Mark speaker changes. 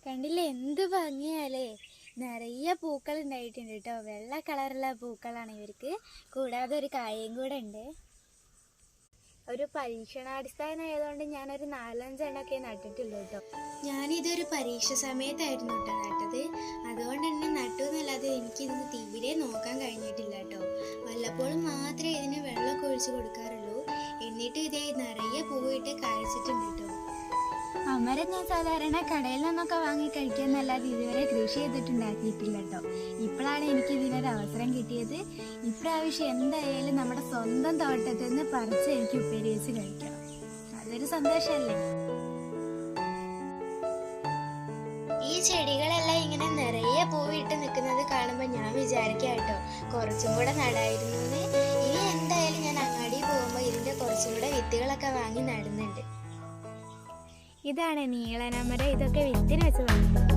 Speaker 1: കണ്ടില്ലേ എന്ത് ഭംഗിയാലേ. നിറയെ പൂക്കൾ ഉണ്ടായിട്ടുണ്ട് കേട്ടോ. വെള്ള കളറുള്ള പൂക്കളാണ് ഇവർക്ക്. കൂടാതെ ഒരു കായയും കൂടെ ഉണ്ട്. ഒരു പരീക്ഷണാടിസ്ഥാനം ആയതുകൊണ്ട് ഞാനൊരു 4-5 എണ്ണമൊക്കെ നട്ടിട്ടുള്ളൂ കേട്ടോ. ഞാനിതൊരു പരീക്ഷ സമയത്തായിരുന്നു കേട്ടോ നട്ടത്. അതുകൊണ്ട് തന്നെ നട്ടു എന്നല്ലാതെ എനിക്കിതൊന്ന് തീരെ നോക്കാൻ കഴിഞ്ഞിട്ടില്ല കേട്ടോ. വല്ലപ്പോഴും മാത്രമേ ഇതിന് വെള്ളമൊക്കെ ഒഴിച്ച് കൊടുക്കാറുള്ളൂ. എന്നിട്ട് ഇതേ നിറയെ പൂവിട്ട് കായ്ച്ചിട്ടുണ്ട് കേട്ടോ. അമരം ഞാൻ സാധാരണ കടയിൽ നിന്നൊക്കെ വാങ്ങി കഴിക്കാന്നല്ലാതെ ഇതുവരെ കൃഷി ചെയ്തിട്ടുണ്ടാക്കിയിട്ടില്ല കേട്ടോ. ഇപ്പോഴാണ് എനിക്ക് ഇതിനൊരു അവസരം കിട്ടിയത്. ഇപ്രാവശ്യം എന്തായാലും നമ്മുടെ സ്വന്തം തോട്ടത്തിൽ നിന്ന് പറിച്ച് എനിക്ക് ഉപ്പേരി വെച്ച് കഴിക്കണം. അതൊരു സന്തോഷമല്ലേ. ഈ ചെടികളെല്ലാം ഇങ്ങനെ നിറയെ പൂവിട്ട് നിൽക്കുന്നത് കാണുമ്പോൾ ഞാൻ വിചാരിക്കാം കേട്ടോ, കുറച്ചും കൂടെ നടായിരുന്നു. ഇനി എന്തായാലും ഞാൻ അങ്ങാടി പോകുമ്പോൾ ഇതിന്റെ കുറച്ചും കൂടെ വിത്തുകളൊക്കെ വാങ്ങി നടുന്നുണ്ട്. ഇതാണ് നീളനമരം. ഇതൊക്കെ വിത്തിന് വെച്ച് വളർത്തുന്നത്.